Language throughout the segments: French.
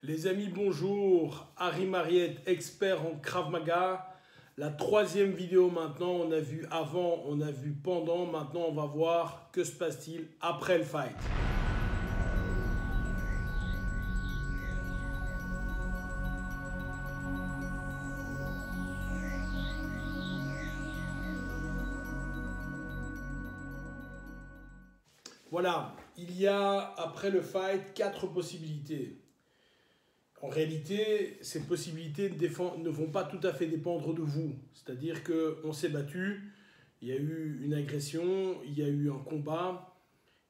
Les amis, bonjour. Harry Mariette, expert en Krav Maga. La troisième vidéo maintenant, on a vu avant, on a vu pendant. Maintenant, on va voir que se passe-t-il après le fight. Voilà, il y a après le fight 4 possibilités. En réalité, ces possibilités ne vont pas tout à fait dépendre de vous. C'est-à-dire qu'on s'est battu, il y a eu une agression, il y a eu un combat.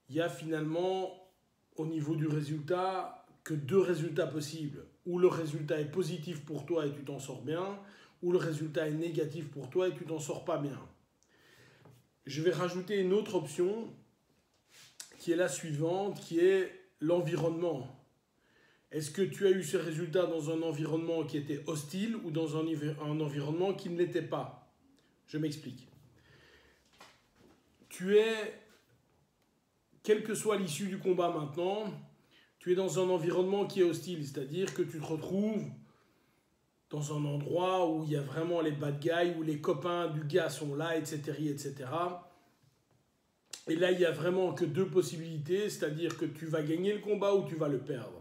Il y a finalement, au niveau du résultat, que 2 résultats possibles. Ou le résultat est positif pour toi et tu t'en sors bien, ou le résultat est négatif pour toi et tu t'en sors pas bien. Je vais rajouter une autre option qui est la suivante, qui est l'environnement. Est-ce que tu as eu ce résultat dans un environnement qui était hostile ou dans un environnement qui ne l'était pas? Je m'explique. Quelle que soit l'issue du combat maintenant, tu es dans un environnement qui est hostile, c'est-à-dire que tu te retrouves dans un endroit où il y a vraiment les bad guys, où les copains du gars sont là, etc., etc. Et là, il n'y a vraiment que 2 possibilités, c'est-à-dire que tu vas gagner le combat ou tu vas le perdre.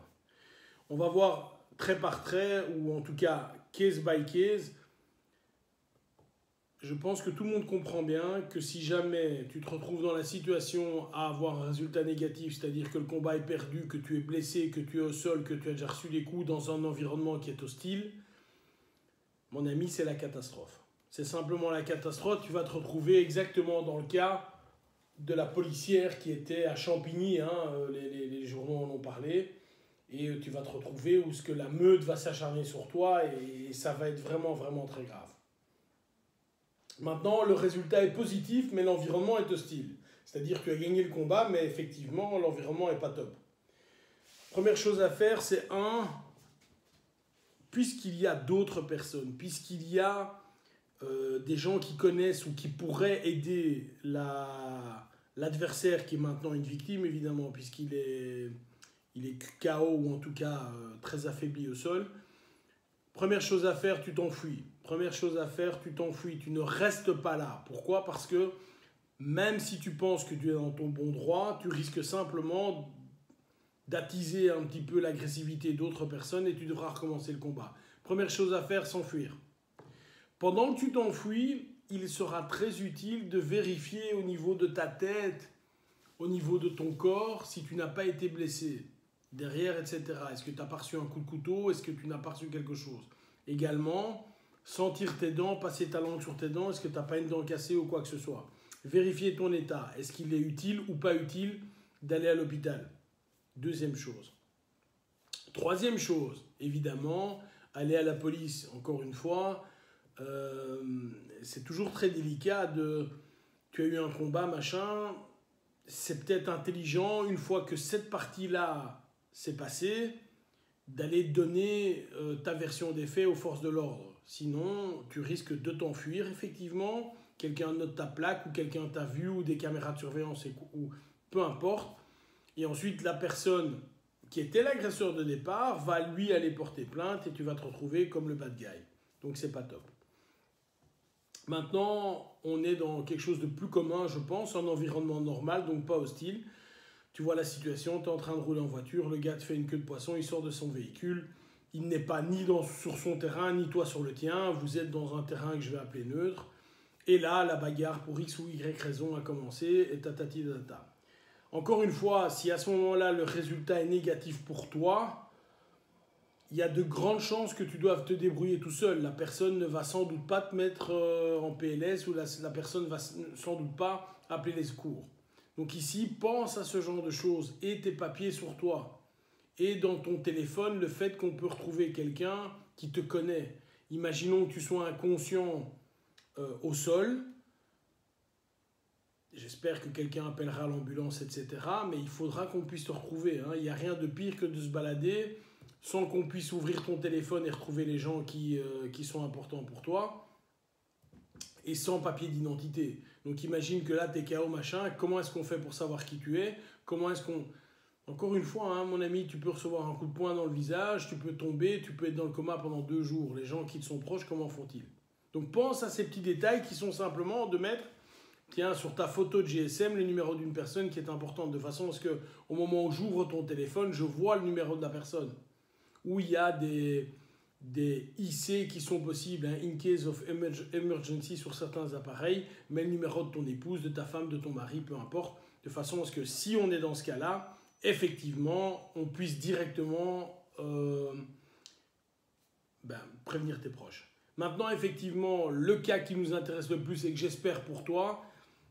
On va voir trait par trait, ou en tout cas case by case. Je pense que tout le monde comprend bien que si jamais tu te retrouves dans la situation à avoir un résultat négatif, c'est-à-dire que le combat est perdu, que tu es blessé, que tu es au sol, que tu as déjà reçu des coups dans un environnement qui est hostile, mon ami, c'est la catastrophe. C'est simplement la catastrophe. Tu vas te retrouver exactement dans le cas de la policière qui était à Champigny, hein, les journaux en ont parlé. Et tu vas te retrouver où ce que la meute va s'acharner sur toi et ça va être vraiment, vraiment très grave. Maintenant, le résultat est positif, mais l'environnement est hostile. C'est-à-dire que tu as gagné le combat, mais effectivement, l'environnement n'est pas top. Première chose à faire, c'est puisqu'il y a d'autres personnes, puisqu'il y a des gens qui connaissent ou qui pourraient aider l'adversaire qui est maintenant une victime, évidemment, puisqu'il est KO ou en tout cas très affaibli au sol. Première chose à faire, tu t'enfuis. Première chose à faire, tu t'enfuis. Tu ne restes pas là. Pourquoi? Parce que même si tu penses que tu es dans ton bon droit, tu risques simplement d'attiser un petit peu l'agressivité d'autres personnes et tu devras recommencer le combat. Première chose à faire, s'enfuir. Pendant que tu t'enfuis, il sera très utile de vérifier au niveau de ta tête, au niveau de ton corps, si tu n'as pas été blessé. Derrière, etc. Est-ce que tu n'as pas reçu un coup de couteau? Est-ce que tu n'as pas reçu quelque chose? Également, sentir tes dents, passer ta langue sur tes dents. Est-ce que tu n'as pas une dent cassée ou quoi que ce soit? Vérifier ton état. Est-ce qu'il est utile ou pas utile d'aller à l'hôpital? Deuxième chose. Troisième chose, évidemment, aller à la police. Encore une fois, c'est toujours très délicat de... Tu as eu un combat, machin. C'est peut-être intelligent, une fois que cette partie-là c'est passé, d'aller donner ta version des faits aux forces de l'ordre. Sinon, tu risques de t'enfuir, effectivement. Quelqu'un note ta plaque, ou quelqu'un t'a vu, ou des caméras de surveillance, ou peu importe. Et ensuite, la personne qui était l'agresseur de départ va lui aller porter plainte et tu vas te retrouver comme le bad guy. Donc, c'est pas top. Maintenant, on est dans quelque chose de plus commun, je pense, un environnement normal, donc pas hostile. Tu vois la situation, tu es en train de rouler en voiture, le gars te fait une queue de poisson, il sort de son véhicule, il n'est pas ni sur son terrain, ni toi sur le tien, vous êtes dans un terrain que je vais appeler neutre, et là, la bagarre pour X ou Y raison a commencé, et tatati tata. Encore une fois, si à ce moment-là, le résultat est négatif pour toi, il y a de grandes chances que tu doives te débrouiller tout seul. La personne ne va sans doute pas te mettre en PLS, ou la personne ne va sans doute pas appeler les secours. Donc ici, pense à ce genre de choses et tes papiers sur toi. Et dans ton téléphone, le fait qu'on peut retrouver quelqu'un qui te connaît. Imaginons que tu sois inconscient au sol. J'espère que quelqu'un appellera l'ambulance, etc. Mais il faudra qu'on puisse te retrouver, hein. Il n'y a rien de pire que de se balader sans qu'on puisse ouvrir ton téléphone et retrouver les gens qui sont importants pour toi. Et sans papier d'identité. Donc imagine que là, tu es KO, machin. Comment est-ce qu'on fait pour savoir qui tu es? Comment est-ce qu'on... Encore une fois, hein, mon ami, tu peux recevoir un coup de poing dans le visage, tu peux tomber, tu peux être dans le coma pendant 2 jours. Les gens qui te sont proches, comment font-ils? Donc pense à ces petits détails qui sont simplement de mettre, tiens, sur ta photo de GSM, le numéro d'une personne qui est importante, de façon à ce qu'au moment où j'ouvre ton téléphone, je vois le numéro de la personne. Où il y a des IC qui sont possibles, hein, in case of emergency sur certains appareils, mais le numéro de ton épouse, de ta femme, de ton mari, peu importe, de façon à ce que si on est dans ce cas-là, effectivement, on puisse directement prévenir tes proches. Maintenant, effectivement, le cas qui nous intéresse le plus et que j'espère pour toi,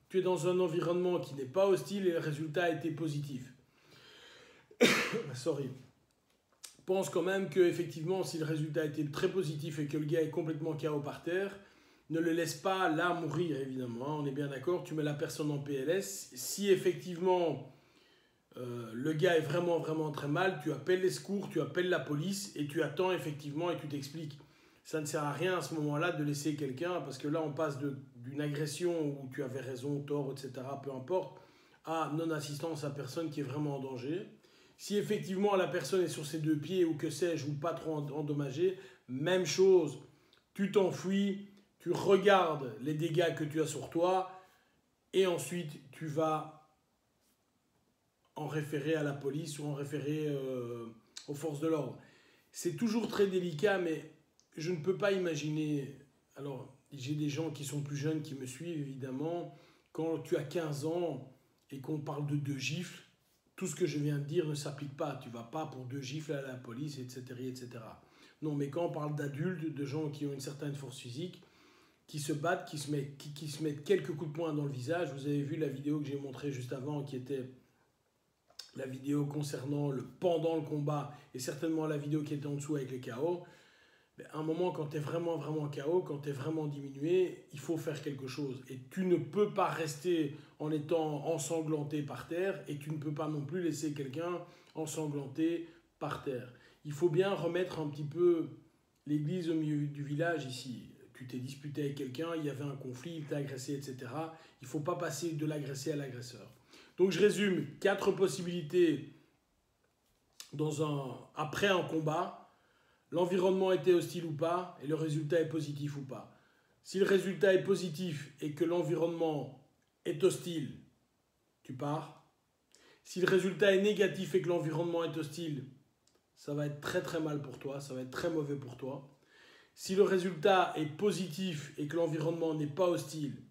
tu es dans un environnement qui n'est pas hostile et le résultat a été positif. Sorry. Pense quand même que effectivement, si le résultat a été très positif et que le gars est complètement KO par terre, ne le laisse pas là mourir, évidemment. Hein, on est bien d'accord, tu mets la personne en PLS. Si effectivement le gars est vraiment, vraiment très mal, tu appelles les secours, tu appelles la police et tu attends effectivement et tu t'expliques. Ça ne sert à rien à ce moment-là de laisser quelqu'un, parce que là on passe d'une agression où tu avais raison, tort, etc., peu importe, à non-assistance à personne qui est vraiment en danger. Si effectivement la personne est sur ses 2 pieds ou que sais-je, ou pas trop endommagée, même chose, tu t'enfuis, tu regardes les dégâts que tu as sur toi et ensuite tu vas en référer à la police ou en référer aux forces de l'ordre. C'est toujours très délicat, mais je ne peux pas imaginer... Alors, j'ai des gens qui sont plus jeunes qui me suivent, évidemment. Quand tu as 15 ans et qu'on parle de 2 gifles, tout ce que je viens de dire ne s'applique pas. Tu ne vas pas pour 2 gifles à la police, etc., etc. Non, mais quand on parle d'adultes, de gens qui ont une certaine force physique, qui se battent, qui se mettent quelques coups de poing dans le visage. Vous avez vu la vidéo que j'ai montrée juste avant, qui était la vidéo concernant pendant le combat, et certainement la vidéo qui était en dessous avec les KO. À un moment, quand tu es vraiment, vraiment KO, quand tu es vraiment diminué, il faut faire quelque chose. Et tu ne peux pas rester en étant ensanglanté par terre, et tu ne peux pas non plus laisser quelqu'un ensanglanté par terre. Il faut bien remettre un petit peu l'église au milieu du village ici. Tu t'es disputé avec quelqu'un, il y avait un conflit, il t'a agressé, etc. Il ne faut pas passer de l'agressé à l'agresseur. Donc je résume, 4 possibilités après un combat. L'environnement était hostile ou pas, et le résultat est positif ou pas. Si le résultat est positif et que l'environnement est hostile, tu pars. Si le résultat est négatif et que l'environnement est hostile, ça va être très très mal pour toi, ça va être très mauvais pour toi. Si le résultat est positif et que l'environnement n'est pas hostile,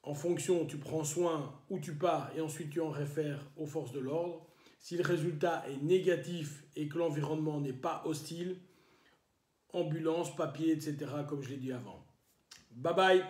en fonction, tu prends soin ou tu pars et ensuite tu en réfères aux forces de l'ordre. Si le résultat est négatif et que l'environnement n'est pas hostile, ambulance, papier, etc., comme je l'ai dit avant. Bye bye!